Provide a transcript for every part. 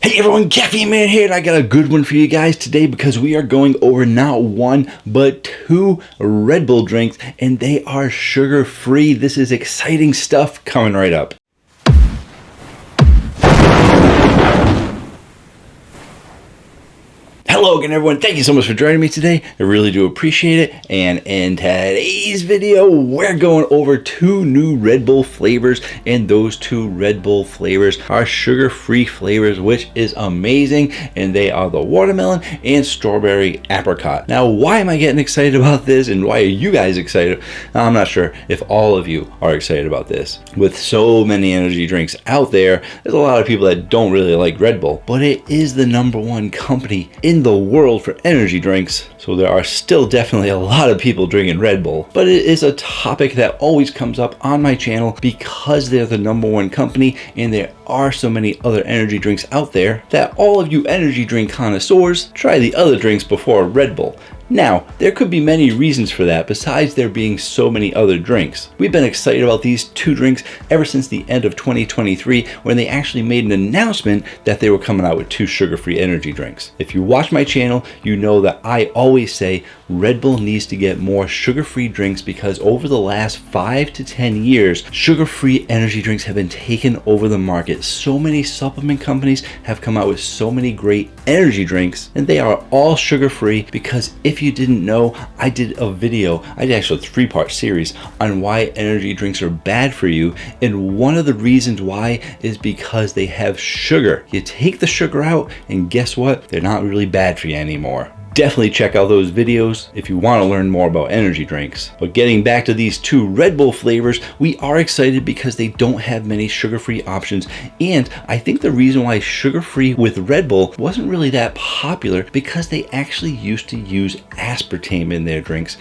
Hey everyone, Caffeine Man here, and I got a good one for you guys today because we are going over not one, but two Red Bull drinks, and they are sugar-free. This is exciting stuff coming right up. Hello again everyone, thank you so much for joining me today. I really do appreciate it. And in today's video, we're going over two new Red Bull flavors, and those two Red Bull flavors are sugar-free flavors, which is amazing. And they are the watermelon and strawberry apricot. Now, why am I getting excited about this, and why are you guys excited? I'm not sure if all of you are excited about this. With so many energy drinks out there, there's a lot of people that don't really like Red Bull, but it is the #1 company in the world for energy drinks, so there are still definitely a lot of people drinking Red Bull. But it is a topic that always comes up on my channel because they're the #1 company, and there are so many other energy drinks out there that all of you energy drink connoisseurs try the other drinks before Red Bull. Now, there could be many reasons for that besides there being so many other drinks. We've been excited about these two drinks ever since the end of 2023 when they actually made an announcement that they were coming out with two sugar-free energy drinks. If you watch my channel, you know that I always say Red Bull needs to get more sugar-free drinks because over the last 5 to 10 years, sugar-free energy drinks have been taken over the market. So many supplement companies have come out with so many great energy drinks, and they are all sugar-free because if you didn't know, I did a video, I did actually a 3-part series on why energy drinks are bad for you, and one of the reasons why is because they have sugar. You take the sugar out and guess what? They're not really bad for you anymore. Definitely check out those videos if you want to learn more about energy drinks. But getting back to these two Red Bull flavors, we are excited because they don't have many sugar-free options, and I think the reason why sugar-free with Red Bull wasn't really that popular because they actually used to use aspartame in their drinks.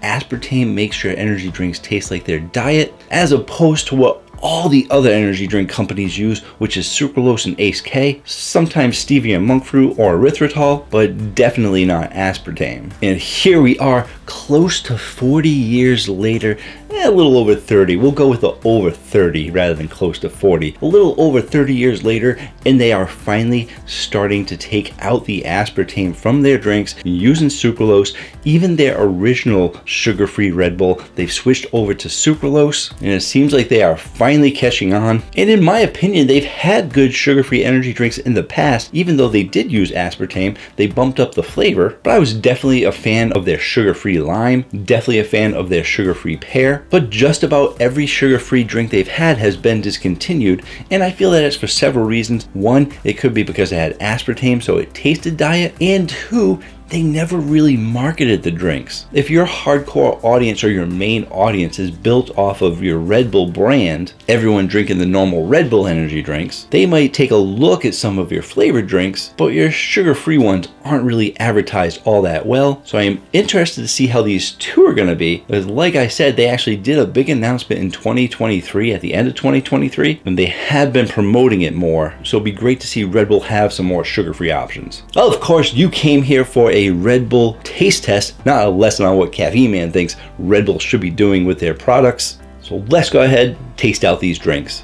Aspartame makes your energy drinks taste like their diet, as opposed to what all the other energy drink companies use, which is sucralose and Ace K, sometimes stevia and monk fruit or erythritol, but definitely not aspartame. And here we are, close to 40 years later, a little over 30. We'll go with the over 30 rather than close to 40. A little over 30 years later, and they are finally starting to take out the aspartame from their drinks using sucralose. Even their original sugar-free Red Bull, they've switched over to sucralose, and it seems like they are finally catching on. And in my opinion, they've had good sugar-free energy drinks in the past. Even though they did use aspartame, they bumped up the flavor. But I was definitely a fan of their sugar-free lime, definitely a fan of their sugar-free pear. But just about every sugar-free drink they've had has been discontinued, and I feel that it's for several reasons. One, it could be because it had aspartame, so it tasted diet, and two, they never really marketed the drinks. If your hardcore audience or your main audience is built off of your Red Bull brand, everyone drinking the normal Red Bull energy drinks, they might take a look at some of your flavored drinks, but your sugar-free ones aren't really advertised all that well. So I am interested to see how these two are gonna be, because like I said, they actually did a big announcement in 2023, at the end of 2023, and they have been promoting it more. So it'd be great to see Red Bull have some more sugar-free options. Well, of course, you came here for a Red Bull taste test, not a lesson on what Caffeine Man thinks Red Bull should be doing with their products. So let's go ahead, taste out these drinks.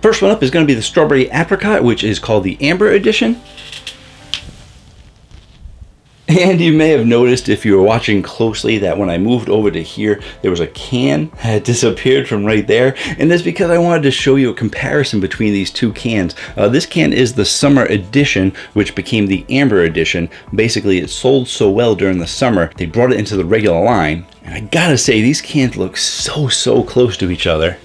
First one up is going to be the strawberry apricot, which is called the Amber Edition. And you may have noticed if you were watching closely that when I moved over to here, there was a can that disappeared from right there. And that's because I wanted to show you a comparison between these two cans. This can is the summer edition, which became the Amber Edition. Basically, it sold so well during the summer, they brought it into the regular line. And I gotta say, these cans look so close to each other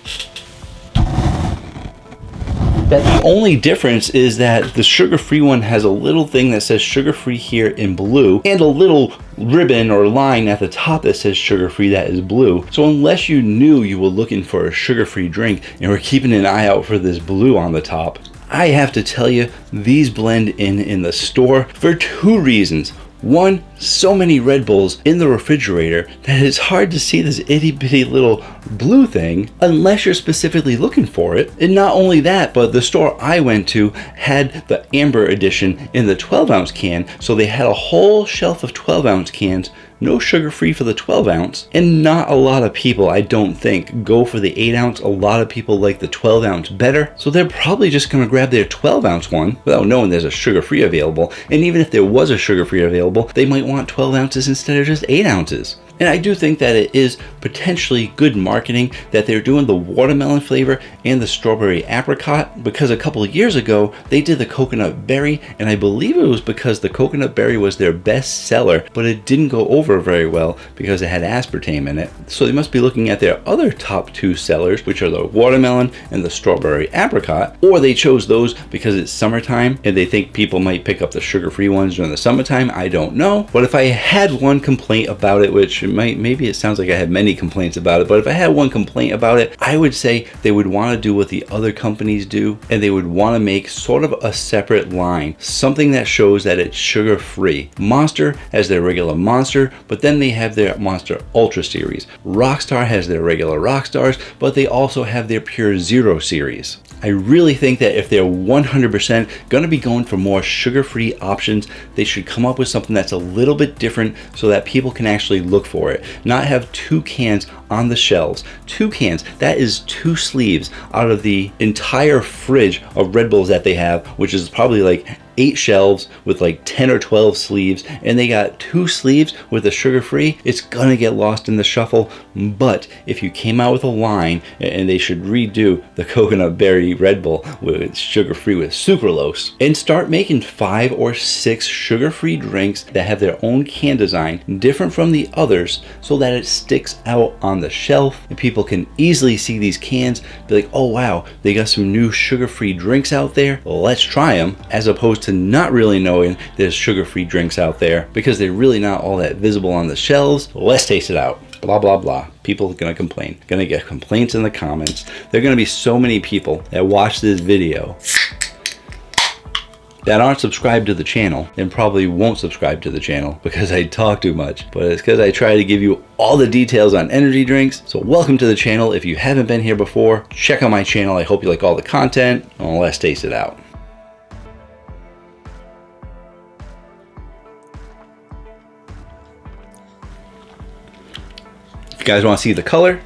that the only difference is that the sugar-free one has a little thing that says sugar-free here in blue and a little ribbon or line at the top that says sugar-free that is blue. So unless you knew you were looking for a sugar-free drink and were keeping an eye out for this blue on the top, I have to tell you, these blend in the store for two reasons. One, so many Red Bulls in the refrigerator that it's hard to see this itty bitty little blue thing unless you're specifically looking for it. And not only that, but the store I went to had the Amber Edition in the 12-ounce can, so they had a whole shelf of 12-ounce cans no sugar-free for the 12 ounce, and not a lot of people, I don't think, go for the 8 ounce. A lot of people like the 12 ounce better, so they're probably just gonna grab their 12 ounce one without knowing there's a sugar-free available. And even if there was a sugar-free available, they might want 12 ounces instead of just 8 ounces. And I do think that it is potentially good marketing that they're doing the watermelon flavor and the strawberry apricot, because a couple of years ago they did the coconut berry, and I believe it was because the coconut berry was their best seller, but it didn't go over very well because it had aspartame in it. So they must be looking at their other top 2 sellers, which are the watermelon and the strawberry apricot, or they chose those because it's summertime and they think people might pick up the sugar-free ones during the summertime. I don't know. But if I had one complaint about it, which maybe it sounds like I have many complaints about it, but if I had one complaint about it, I would say they would want to do what the other companies do, and they would want to make sort of a separate line, something that shows that it's sugar-free. Monster has their regular Monster, but then they have their Monster Ultra series. Rockstar has their regular Rockstars, but they also have their Pure Zero series. I really think that if they're 100% going to be going for more sugar-free options, they should come up with something that's a little bit different so that people can actually look for it. Not have 2 cans on the shelves. 2 cans, that is 2 sleeves out of the entire fridge of Red Bulls that they have, which is probably like 8 shelves with like 10 or 12 sleeves, and they got 2 sleeves with the sugar-free. It's gonna get lost in the shuffle. But if you came out with a line, and they should redo the coconut berry Red Bull with sugar-free with sucralose, and start making 5 or 6 sugar-free drinks that have their own can design different from the others, so that it sticks out on the shelf and people can easily see these cans, be like, oh wow, they got some new sugar-free drinks out there, let's try them, as opposed to not really knowing there's sugar-free drinks out there because they're really not all that visible on the shelves. Let's taste it out. Blah, blah, blah. People are gonna complain. Gonna get complaints in the comments. There are gonna be so many people that watch this video that aren't subscribed to the channel and probably won't subscribe to the channel because I talk too much, but it's because I try to give you all the details on energy drinks. So welcome to the channel. If you haven't been here before, check out my channel. I hope you like all the content. Well, let's taste it out. If you guys want to see the color,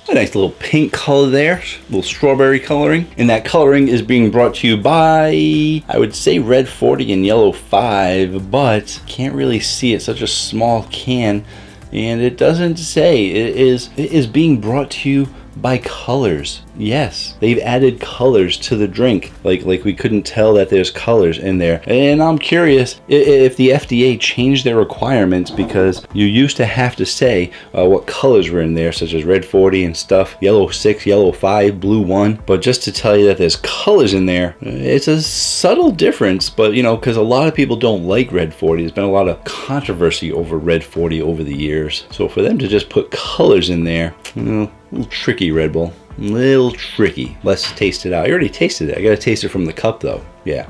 a nice little pink color there, a little strawberry coloring. And that coloring is being brought to you by, I would say Red 40 and Yellow 5, but can't really see it, such a small can. And it doesn't say. It is being brought to you by colors. Yes, they've added colors to the drink. Like we couldn't tell that there's colors in there. And I'm curious if the FDA changed their requirements, because you used to have to say what colors were in there, such as Red 40 and stuff, Yellow 6, Yellow 5, Blue 1. But just to tell you that there's colors in there, it's a subtle difference. But you know, because a lot of people don't like Red 40. There's been a lot of controversy over Red 40 over the years. So for them to just put colors in there, you know, a little tricky, Red Bull. A little tricky. Let's taste it out. I already tasted it. I gotta taste it from the cup though. Yeah.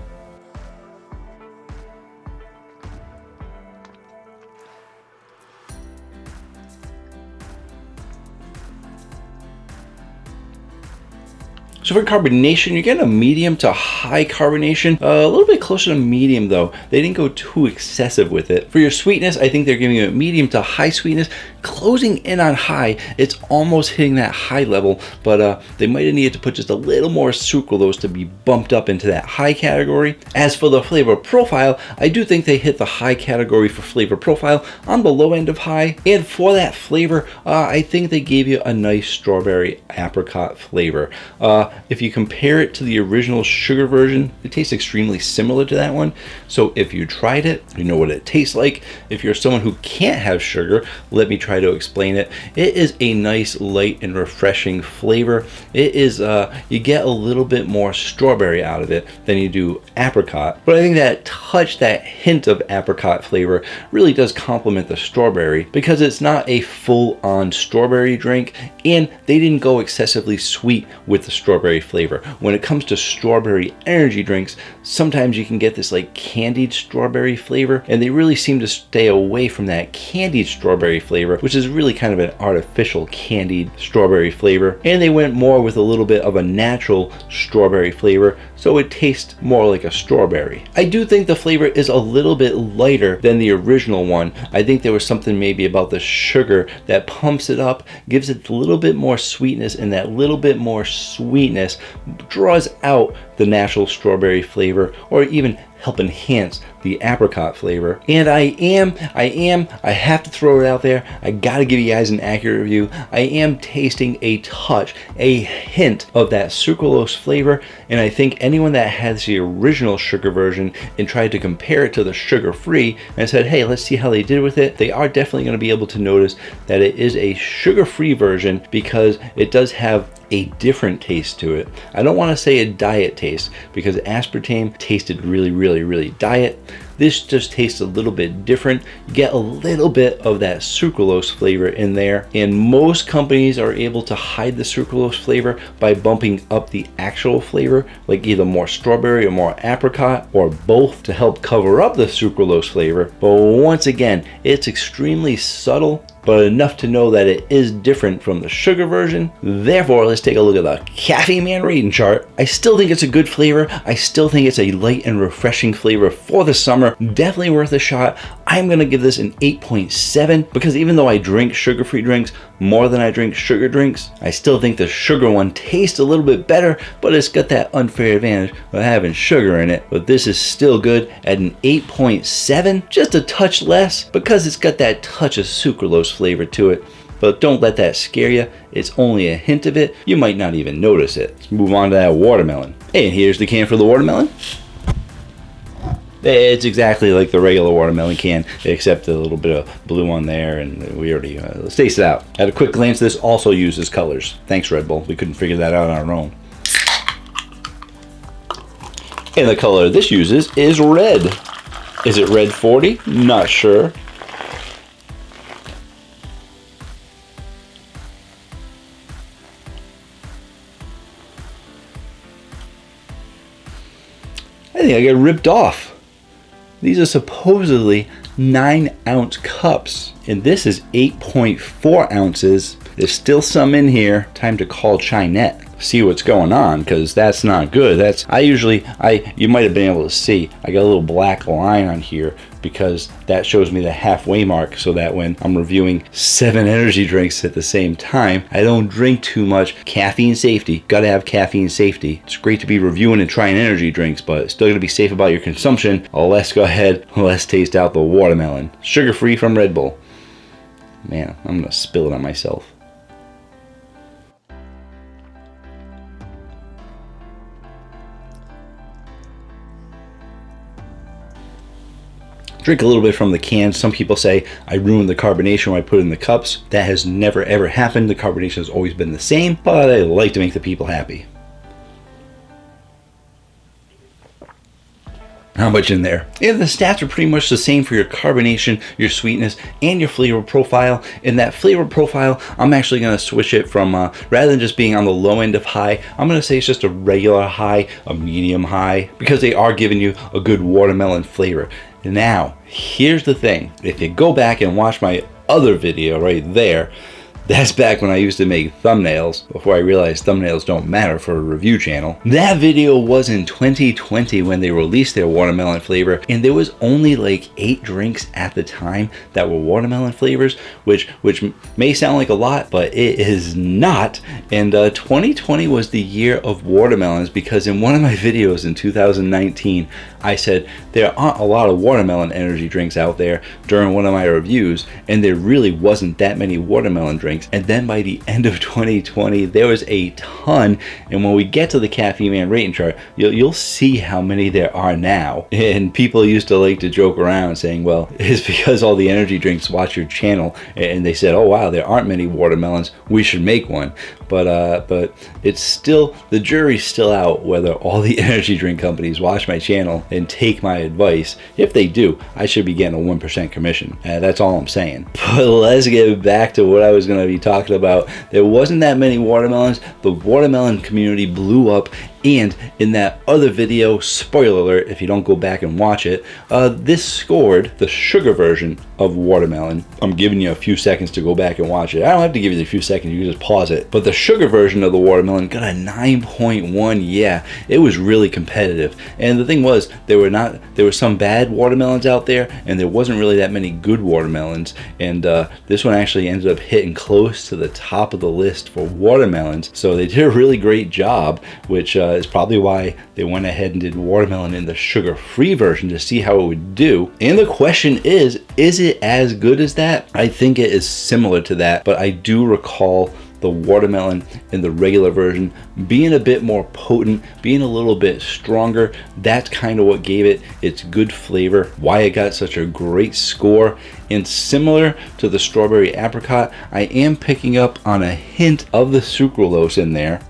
So for carbonation, you're getting a medium to high carbonation, a little bit closer to medium though. They didn't go too excessive with it. For your sweetness, I think they're giving you a medium to high sweetness, closing in on high. It's almost hitting that high level, but they might have needed to put just a little more sucralose to be bumped up into that high category. As for the flavor profile, I do think they hit the high category for flavor profile on the low end of high. And for that flavor, I think they gave you a nice strawberry apricot flavor. If you compare it to the original sugar version, it tastes extremely similar to that one. So if you tried it, you know what it tastes like. If you're someone who can't have sugar, let me try to explain it. It is a nice, light, and refreshing flavor. It is, you get a little bit more strawberry out of it than you do apricot. But I think that touch, that hint of apricot flavor really does complement the strawberry, because it's not a full-on strawberry drink, and they didn't go excessively sweet with the strawberry flavor. When it comes to strawberry energy drinks, sometimes you can get this like candied strawberry flavor, and they really seem to stay away from that candied strawberry flavor which is really kind of an artificial candied strawberry flavor. And they went more with a little bit of a natural strawberry flavor, so it tastes more like a strawberry. I do think the flavor is a little bit lighter than the original one. I think there was something maybe about the sugar that pumps it up, gives it a little bit more sweetness, and that little bit more sweetness draws out the natural strawberry flavor, or even help enhance the apricot flavor. And I have to throw it out there, I gotta give you guys an accurate review. I am tasting a touch, a hint of that sucralose flavor, and I think anyone that has the original sugar version and tried to compare it to the sugar-free and said, hey, let's see how they did with it, they are definitely going to be able to notice that it is a sugar-free version, because it does have a different taste to it. I don't want to say a diet taste, because aspartame tasted really diet. This just tastes a little bit different. You get a little bit of that sucralose flavor in there, and most companies are able to hide the sucralose flavor by bumping up the actual flavor, like either more strawberry or more apricot, or both, to help cover up the sucralose flavor. But once again, it's extremely subtle, but enough to know that it is different from the sugar version. Therefore, let's take a look at the Caffeine Man rating chart. I still think it's a good flavor. I still think it's a light and refreshing flavor for the summer. Definitely worth a shot. I'm gonna give this an 8.7, because even though I drink sugar-free drinks more than I drink sugar drinks, I still think the sugar one tastes a little bit better, but it's got that unfair advantage of having sugar in it. But this is still good at an 8.7, just a touch less, because it's got that touch of sucralose flavor to it. But don't let that scare you. It's only a hint of it. You might not even notice it. Let's move on to that watermelon. And here's the can for the watermelon. It's exactly like the regular watermelon can, except a little bit of blue on there, and we already, let's taste it out. At a quick glance, this also uses colors. Thanks, Red Bull. We couldn't figure that out on our own. And the color this uses is red. Is it red 40? Not sure. I think I got ripped off. These are supposedly 9-ounce cups, and this is 8.4 ounces. There's still some in here. Time to call Chinette. See what's going on, because that's not good. You might have been able to see, I got a little black line on here because that shows me the halfway mark, so that when I'm reviewing 7 energy drinks at the same time, I don't drink too much. Caffeine safety, gotta have caffeine safety. It's great to be reviewing and trying energy drinks, but still gotta be safe about your consumption. Let's go ahead, let's taste out the watermelon. Sugar-free from Red Bull. Man, I'm gonna spill it on myself. Drink a little bit from the can. Some people say I ruined the carbonation when I put it in the cups. That has never ever happened. The carbonation has always been the same, but I like to make the people happy. How much in there? And the stats are pretty much the same for your carbonation, your sweetness, and your flavor profile. In that flavor profile, I'm actually going to switch it from, rather than just being on the low end of high, I'm going to say it's just a regular high, a medium high, because they are giving you a good watermelon flavor. Now, here's the thing. If you go back and watch my other video right there, that's back when I used to make thumbnails, before I realized thumbnails don't matter for a review channel. That video was in 2020 when they released their watermelon flavor, and there was only like 8 drinks at the time that were watermelon flavors, which may sound like a lot, but it is not. And 2020 was the year of watermelons, because in one of my videos in 2019, I said there aren't a lot of watermelon energy drinks out there during one of my reviews, and there really wasn't that many watermelon drinks. And then by the end of 2020, there was a ton. And when we get to the Caffeine Man rating chart, you'll see how many there are now. And people used to like to joke around saying, well, it's because all the energy drinks watch your channel, and they said, oh wow, there aren't many watermelons, we should make one. But it's still, the jury's still out whether all the energy drink companies watch my channel and take my advice. If they do, I should be getting a 1% commission. That's all I'm saying. But let's get back to what I was going to be talking about. There wasn't that many watermelons. The watermelon community blew up And in that other video, spoiler alert, if you don't go back and watch it, this scored the sugar version of watermelon. I'm giving you a few seconds to go back and watch it. I don't have to give you a few seconds, you can just pause it. But the sugar version of the watermelon got a 9.1. Yeah, it was really competitive. And the thing was, there were some bad watermelons out there, and there wasn't really that many good watermelons. And this one actually ended up hitting close to the top of the list for watermelons. So they did a really great job, which is probably why they went ahead and did watermelon in the sugar-free version to see how it would do. And the question is it as good as that? I think it is similar to that, but I do recall the watermelon in the regular version being a bit more potent, being a little bit stronger. That's kind of what gave it its good flavor, why it got such a great score. And similar to the strawberry apricot, I am picking up on a hint of the sucralose in there,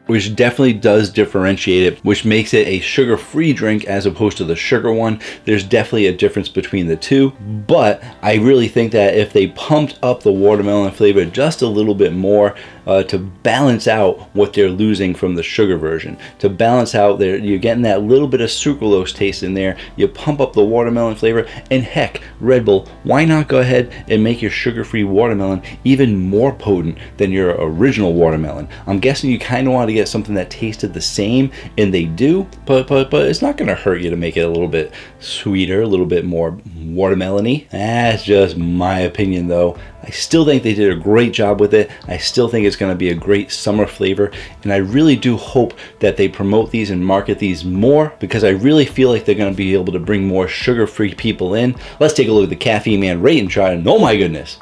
which definitely does differentiate it, which makes it a sugar-free drink as opposed to the sugar one. There's definitely a difference between the two, but I really think that if they pumped up the watermelon flavor just a little bit more to balance out what they're losing from the sugar version, to balance out there, you're getting that little bit of sucralose taste in there, you pump up the watermelon flavor, and heck, Red Bull, why not go ahead and make your sugar-free watermelon even more potent than your original watermelon? I'm guessing you kind of want to get something that tasted the same, and they do, but it's not going to hurt you to make it a little bit sweeter, a little bit more watermelony. That's just my opinion though. I still think they did a great job with it. I still think it's going to be a great summer flavor, and I really do hope that they promote these and market these more, because I really feel like they're going to be able to bring more sugar-free people in. Let's take a look at the Caffeine Man rating chart, and oh my goodness.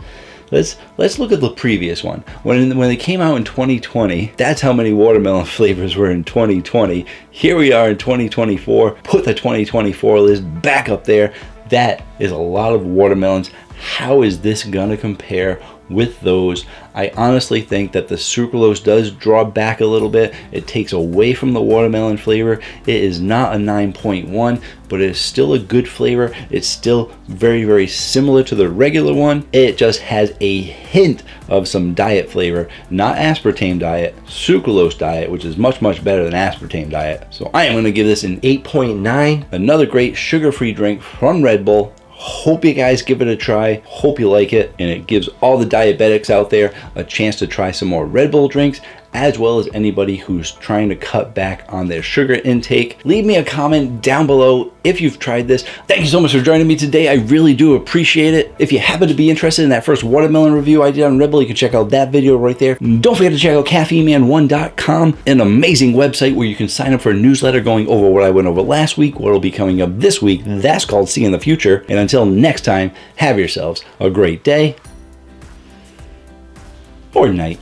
Let's look at the previous one. When they came out in 2020, that's how many watermelon flavors were in 2020. Here we are in 2024. Put the 2024 list back up there. That is a lot of watermelons. How is this gonna compare with those? I honestly think that the sucralose does draw back a little bit. It takes away from the watermelon flavor. It is not a 9.1, but it is still a good flavor. It's still very, very similar to the regular one. It just has a hint of some diet flavor, not aspartame diet, sucralose diet, which is much, much better than aspartame diet. So I am gonna give this an 8.9. Another great sugar-free drink from Red Bull. Hope you guys give it a try. Hope you like it, and it gives all the diabetics out there a chance to try some more Red Bull drinks, as well as anybody who's trying to cut back on their sugar intake. Leave me a comment down below if you've tried this. Thank you so much for joining me today. I really do appreciate it. If you happen to be interested in that first watermelon review I did on Red Bull, you can check out that video right there. Don't forget to check out caffeineman1.com, an amazing website where you can sign up for a newsletter going over what I went over last week, what will be coming up this week. That's called See in the Future. And until next time, have yourselves a great day or night.